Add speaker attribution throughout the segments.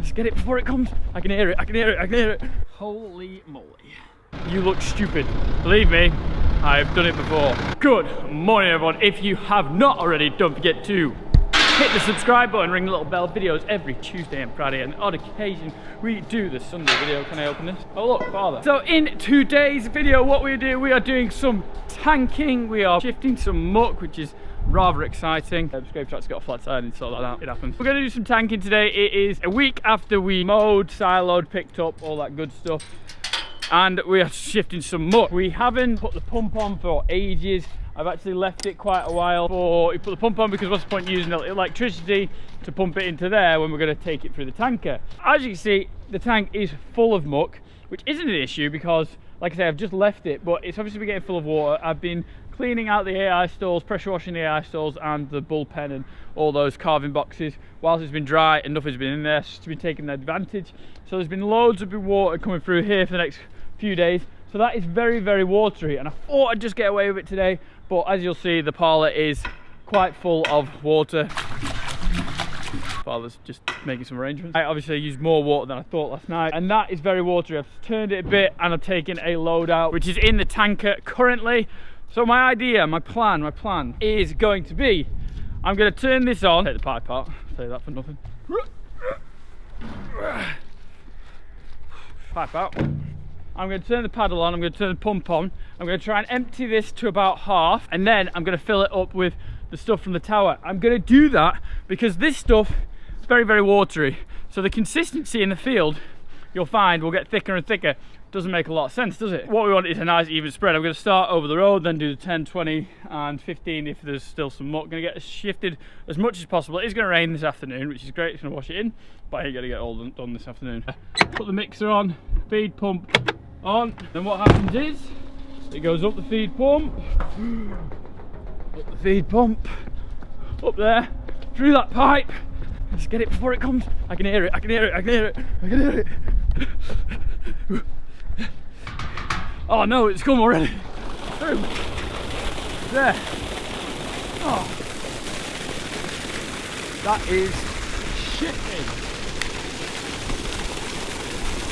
Speaker 1: Let's get it before it comes. I can hear it, I can hear it, I can hear it. Holy moly. You look stupid. Believe me, I've done it before. Good morning, everyone. If you have not already, don't forget to hit the subscribe button, ring the little bell. Videos every Tuesday and Friday, and on occasion we do the Sunday video. Can I open this? Oh look, father. So in today's video, what we are doing some tanking. We are shifting some muck, which is rather exciting. The scrape track's got a flat tire and stuff like that. It happens. We're going to do some tanking today. It is a week after we mowed, siloed, picked up, all that good stuff. And we are shifting some muck. We haven't put the pump on for ages. I've actually left it quite a while for you put the pump on, because what's the point using electricity to pump it into there when we're going to take it through the tanker. As you can see, the tank is full of muck, which isn't an issue because, like I say, I've just left it, but it's obviously been getting full of water. I've been cleaning out the AI stalls, pressure washing the AI stalls and the bullpen and all those carving boxes whilst it's been dry and nothing's been in there, so it's been taking advantage. So there's been loads of water coming through here for the next few days, so that is very, very watery, and I thought I'd just get away with it today, but as you'll see, the parlour is quite full of water. Father's just making some arrangements. I obviously used more water than I thought last night, and that is very watery. I've turned it a bit and I've taken a load out, which is in the tanker currently. So my idea, my plan is going to be, I'm going to turn this on, take the pipe out, say that for nothing. Pipe out. I'm going to turn the paddle on, I'm going to turn the pump on, I'm going to try and empty this to about half, and then I'm going to fill it up with the stuff from the tower. I'm going to do that because this stuff is very, very watery, so the consistency in the field, you'll find, will get thicker and thicker. Doesn't make a lot of sense, does it? What we want is a nice even spread. I'm going to start over the road, then do the 10, 20 and 15 if there's still some muck. Going to get shifted as much as possible. It is going to rain this afternoon, which is great. It's going to wash it in, but I ain't going to get it all done this afternoon. Put the mixer on, feed pump on, then what happens is it goes up the feed pump, up there, through that pipe. Let's get it before it comes. I can hear it, I can hear it, I can hear it, I can hear it. Oh no, it's come already. Through. There. Oh. That is shifting.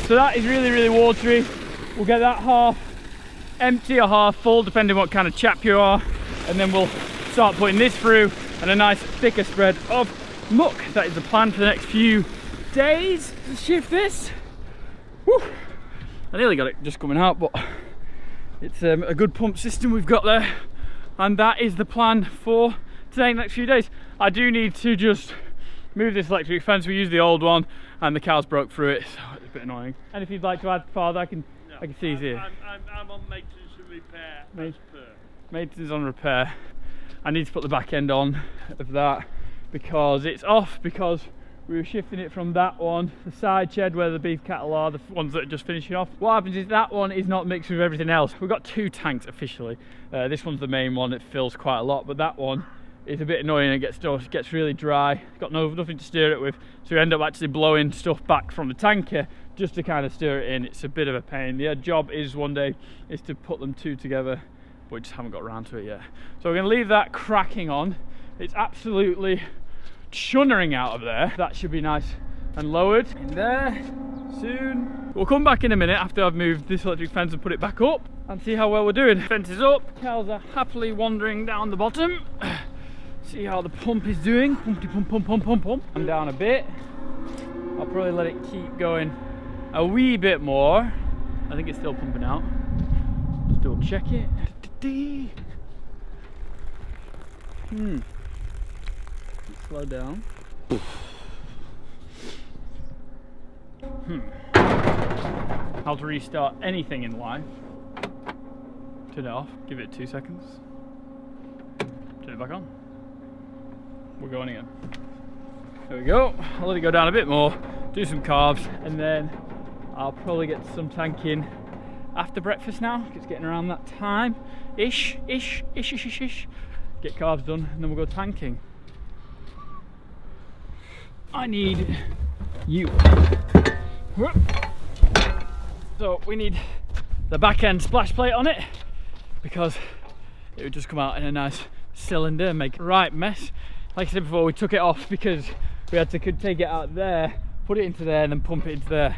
Speaker 1: So that is really, really watery. We'll get that half empty or half full, depending what kind of chap you are. And then we'll start putting this through and a nice thicker spread of muck. That is the plan for the next few days to shift this. Whew. I nearly got it just coming out, but it's a good pump system we've got there, and that is the plan for today, next few days. I do need to just move this electric fence. We used the old one and the cows broke through it, so it's a bit annoying. And if you'd like to add, Father, I can see he's here.
Speaker 2: I'm on maintenance and repair.
Speaker 1: Maintenance on repair. I need to put the back end on of that because it's off, because we were shifting it from that one, the side shed where the beef cattle are, the ones that are just finishing off. What happens is that one is not mixed with everything else. We've got two tanks officially. This one's the main one, it fills quite a lot, but that one is a bit annoying. It gets really dry, got nothing to stir it with, so we end up actually blowing stuff back from the tanker just to kind of stir it in. It's a bit of a pain. The job is one day is to put them two together, but we just haven't got around to it yet. So we're going to leave that cracking on. It's absolutely chunnering out of there. That should be nice and lowered in there soon. We'll come back in a minute after I've moved this electric fence and put it back up and see how well we're doing. Fence is up, cows are happily wandering down the bottom. See how the pump is doing. Pumpty pump, pump, pump, pump, pump. I'm down a bit. I'll probably let it keep going a wee bit more. I think it's still pumping out. Still check it. Slow down. How to restart anything in life. Turn it off, give it 2 seconds. Turn it back on. We're going again. There we go. I'll let it go down a bit more, do some carbs, and then I'll probably get some tanking after breakfast now. It's getting around that time. Ish. Get carbs done, and then we'll go tanking. I need you. So we need the back end splash plate on it because it would just come out in a nice cylinder and make a right mess. Like I said before, we took it off because we had to take it out there put it into there and then pump it into there.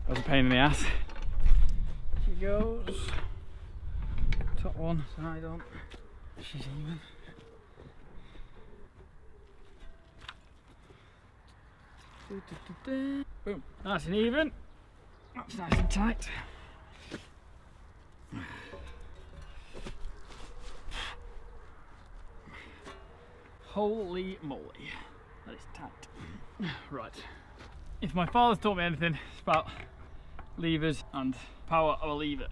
Speaker 1: That was a pain in the ass. She goes. Top one, side on. She's even. Boom, nice and even. That's nice and tight. Holy moly, that is tight. Right, if my father's taught me anything, it's about levers and power of a lever.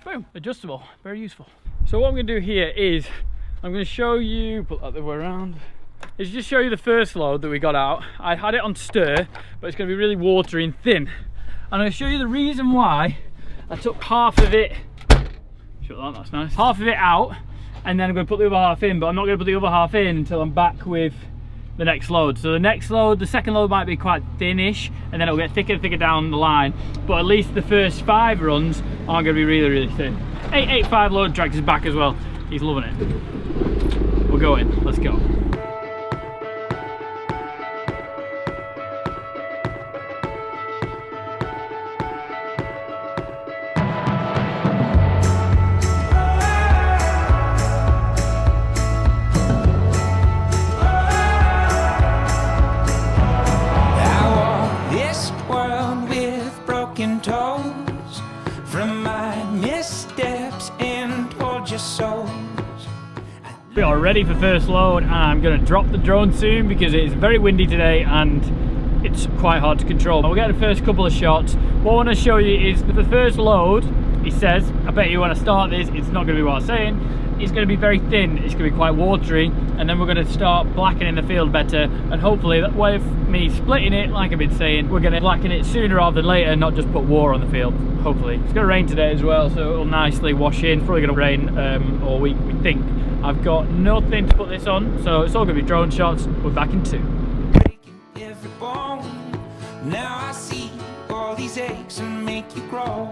Speaker 1: Boom, adjustable, very useful. So what I'm going to do here is I'm going to show you, put that the other way around, is just show you the first load that we got out. I had it on stir, but it's going to be really watery and thin. And I'm going to show you the reason why I took half of it, shut that, that's nice, half of it out, and then I'm going to put the other half in, but I'm not going to put the other half in until I'm back with the next load. So the next load, the second load might be quite thinnish, and then it'll get thicker and thicker down the line, but at least the first 5 runs aren't going to be really, really thin. 885 load tractor's back as well. He's loving it. We're going, let's go. We are ready for first load, and I'm going to drop the drone soon because it is very windy today and it's quite hard to control. We'll get the first couple of shots. What I want to show you is the first load, he says, I bet you when I start this, it's not going to be what I'm saying. It's going to be very thin, it's going to be quite watery, and then we're going to start blackening the field better, and hopefully that way of me splitting it, like I've been saying, we're going to blacken it sooner rather than later, not just put war on the field, hopefully. It's going to rain today as well, so it'll nicely wash in. It's probably going to rain all week, we think. I've got nothing to put this on, so it's all going to be drone shots. We're back in 2.
Speaker 3: Every bone. Now I see all these aches and make you grow.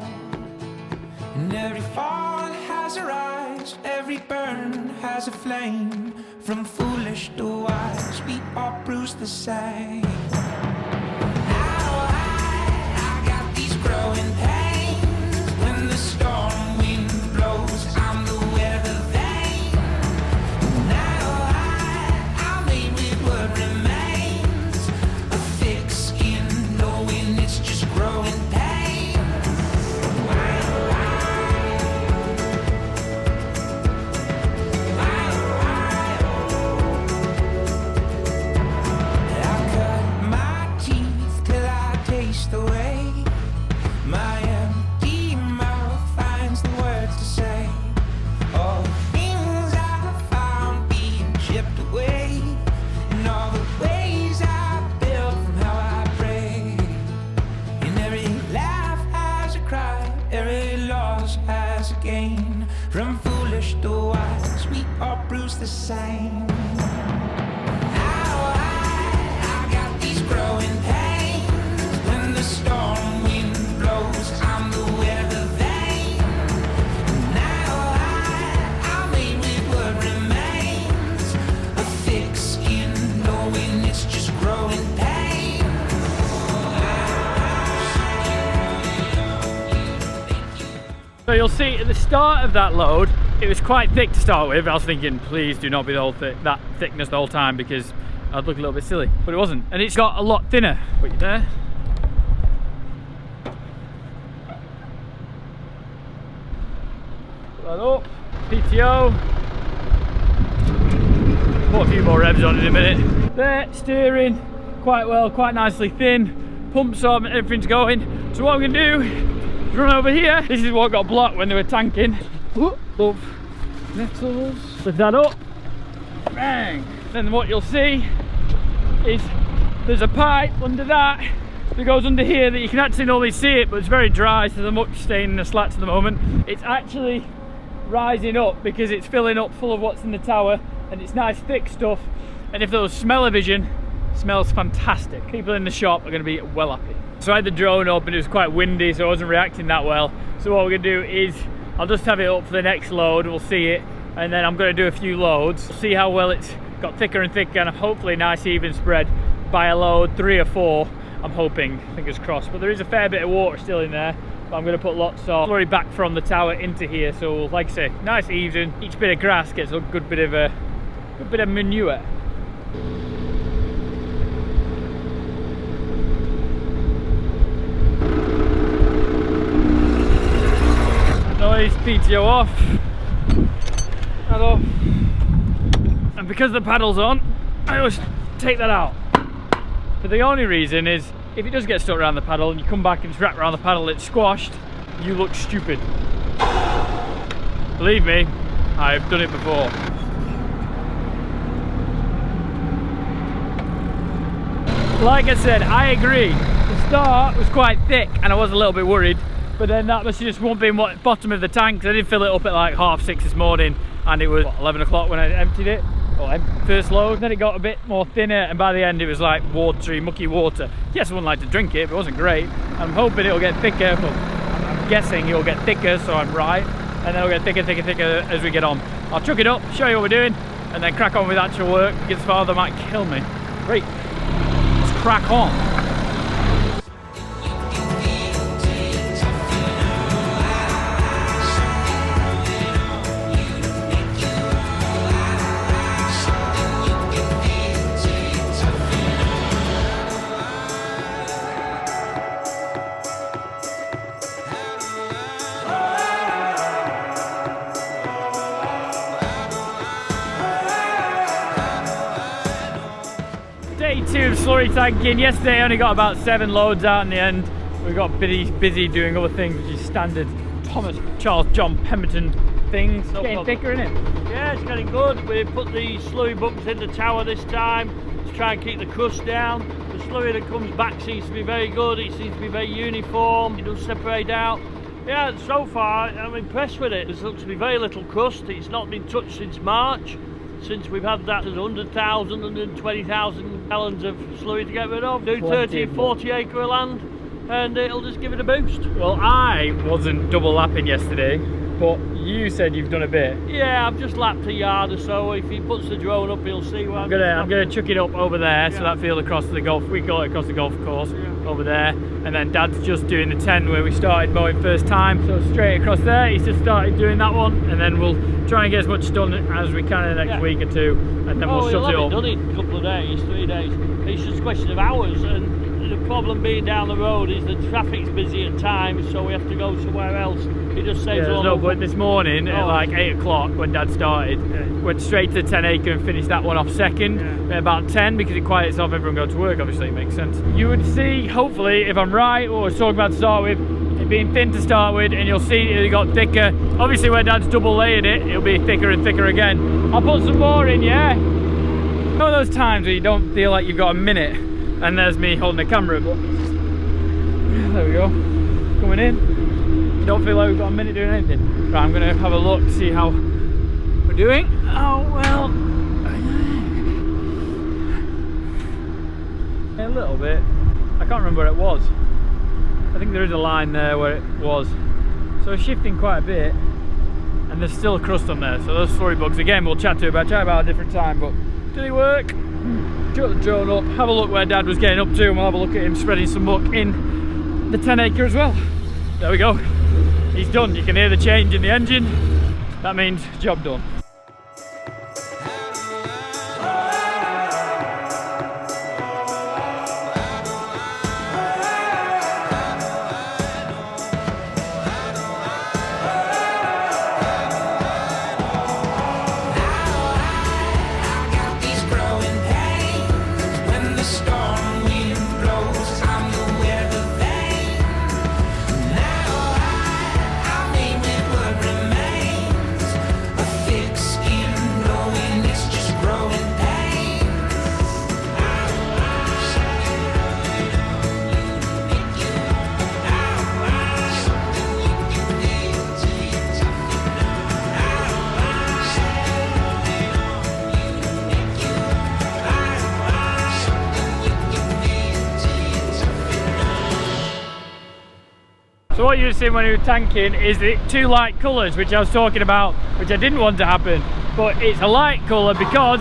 Speaker 3: And every fall has a rise, every burn has a flame. From foolish to wise, we all bruise the same. Now I got these growing pains. When the storm wind blows, I'm the weather vane. Now I'm made with what remains. A thick skin, knowing it's just growing pain. From foolish to wise, we all bruise the same. Now I got these growing pains. When the storm wind blows, I'm the weather vane. Now I'm made with what remains. A thick skin, knowing it's just growing pain.
Speaker 1: So you'll see at the start of that load, it was quite thick to start with. I was thinking, please do not be that thickness the whole time because I'd look a little bit silly, but it wasn't. And it's got a lot thinner. Put you there. Put that up. PTO. Put a few more revs on in a minute. There, steering quite well, quite nicely thin. Pumps on, everything's going. So what I'm going to do, run over here. This is what got blocked when they were tanking. Love nettles. Lift that up. Bang. Then what you'll see is there's a pipe under that goes under here that you can actually normally see it, but it's very dry, so the muck's staying in the slats at the moment. It's actually rising up because it's filling up full of what's in the tower, and it's nice thick stuff. And if there was smell-o-vision, it smells fantastic. People in the shop are going to be well happy. So I had the drone up and it was quite windy, so I wasn't reacting that well. So what we're going to do is I'll just have it up for the next load, we'll see it, and then I'm going to do a few loads, see how well it's got thicker and thicker, and hopefully nice even spread by a load 3 or 4. I'm hoping, fingers crossed, but there is a fair bit of water still in there. But I'm going to put lots of slurry back from the tower into here, so like I say, nice even. Each bit of grass gets a good bit of manure. Noise, PTO off. Paddle. And because the paddle's on, I always take that out. But the only reason is, if it does get stuck around the paddle and you come back and it's wrapped around the paddle, it's squashed, you look stupid. Believe me, I've done it before. Like I said, I agree. The start was quite thick and I was a little bit worried, but then that must have just been what bottom of the tank, because I did fill it up at like 6:30 this morning, and it was what, 11 o'clock when I emptied it. First load, then it got a bit more thinner, and by the end it was like watery, mucky water. Yes, I wouldn't like to drink it, but it wasn't great. I'm hoping it'll get thicker, but I'm guessing it'll get thicker, so I'm right. And then it'll get thicker, thicker, thicker as we get on. I'll chuck it up, show you what we're doing, and then crack on with actual work, because Father might kill me. Great, let's crack on. Day 2 of slurry tanking. Yesterday I only got about 7 loads out in the end. We got busy doing other things, which is standard Thomas Charles John Pemberton things.
Speaker 2: No
Speaker 1: getting
Speaker 2: problem.
Speaker 1: thicker, isn't it?
Speaker 2: Yeah, it's getting good. We put the slurry buckets in the tower this time to try and keep the crust down. The slurry that comes back seems to be very good. It seems to be very uniform. It doesn't separate out. Yeah, so far I'm impressed with it. There's looks to be very little crust. It's not been touched since March. Since we've had that, there's 100,000, 120,000 gallons of slurry to get rid of. Do 30 and 40 acre of land, and it'll just give it a boost.
Speaker 1: Well, I wasn't double lapping yesterday, but you said you've done a bit.
Speaker 2: Yeah, I've just lapped a yard or so. If he puts the drone up, he'll see what
Speaker 1: I'm gonna chuck it up over there, so
Speaker 2: Yeah.
Speaker 1: that field across the golf, we call it across the golf course, over there. And then Dad's just doing the 10 where we started mowing first time, so straight across there. He's just started doing that one, and then we'll try and get as much done as we can in the next week or two, and then we'll shut it up.
Speaker 2: Done in a couple of days, 3 days. It's just a question of hours, and the problem being down the road is the traffic's busy at times, so we have to go somewhere else. It just saves all
Speaker 1: no, but this morning at like 8 o'clock when Dad started, went straight to the 10 acre and finished that one off second. At about 10, because it quiets off, everyone goes to work, obviously, it makes sense. You would see, hopefully, if I'm right, what I was talking about to start with, it being thin to start with, and you'll see it got thicker. Obviously where Dad's double layered it, it'll be thicker and thicker again. I'll put some more in, yeah? You know those times where you don't feel like you've got a minute, and there's me holding the camera, but there we go, coming in. You don't feel like we've got a minute doing anything. Right, I'm gonna have a look to see how we're doing. Oh, well, a little bit. I can't remember where it was. I think there is a line there where it was. So it's shifting quite a bit, and there's still a crust on there. So those slurry bugs, again, we'll chat about a different time, but do they work? Shut the drone up, have a look where Dad was getting up to, and we'll have a look at him spreading some muck in the 10 acre as well. There we go. He's done. You can hear the change in the engine. That means job done.
Speaker 3: Fix
Speaker 1: So what you were seeing when we were tanking is the two light colours, which I was talking about, which I didn't want to happen. But it's a light colour because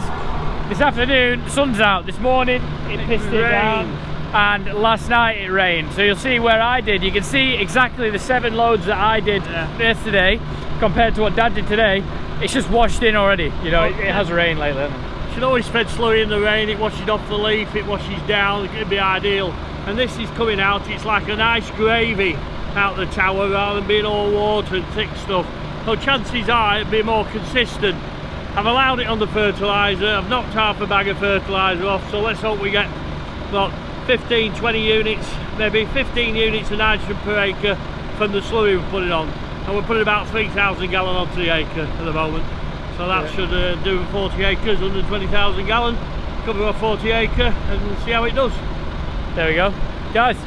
Speaker 1: this afternoon the sun's out. This morning it pissed it down, and last night it rained. So you'll see where I did. You can see exactly the 7 loads that I did yesterday compared to what Dad did today. It's just washed in already. You know, it has rained lately.
Speaker 2: You should always spread slurry in the rain. It washes off the leaf, it washes down. It'd be ideal. And this is coming out. It's like a nice gravy out the tower rather than being all water and thick stuff. So chances are it'll be more consistent. I've allowed it on the fertiliser. I've knocked half a bag of fertiliser off, so let's hope we get about 15, 20 units, maybe 15 units of nitrogen per acre from the slurry we're putting on. And we're putting about 3,000 gallon onto the acre at the moment. So that should do 40 acres, 120,000 gallon, cover a 40 acre, and see how it does.
Speaker 1: There we go. Guys,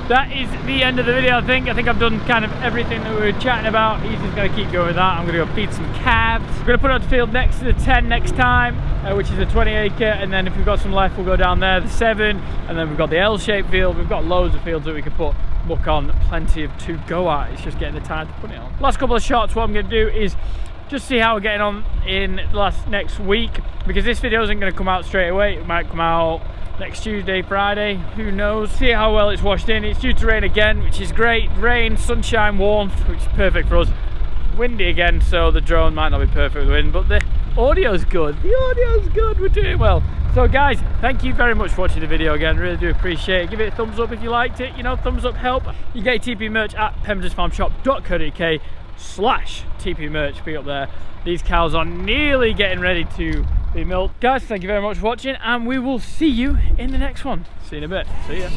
Speaker 1: that is the end of the video. I think I've done kind of everything that we were chatting about. He's just going to keep going with that. I'm going to go feed some calves. We're going to put it on the field next to the 10 next time, which is a 20 acre, and then if we've got some left we'll go down there, the 7, and then we've got the L-shaped field. We've got loads of fields that we can put Muck on, plenty of to go at. It's just getting the time to put it on. Last couple of shots, what I'm going to do is just see how we're getting on in next week, because this video isn't going to come out straight away. It might come out next Tuesday, Friday, who knows. See how well it's washed in. It's due to rain again, which is great. Rain, sunshine, warmth, which is perfect for us. Windy again, so the drone might not be perfect with the wind, but the audio's good. The audio's good, we're doing well. So guys, thank you very much for watching the video again. Really do appreciate it. Give it a thumbs up if you liked it. You know, thumbs up help. You get TP merch at pembertonsfarmshop.co.uk/TP merch. Be up there. These cows are nearly getting ready to be milked. Guys, thank you very much for watching, and we will see you in the next one. See you in a bit. See ya.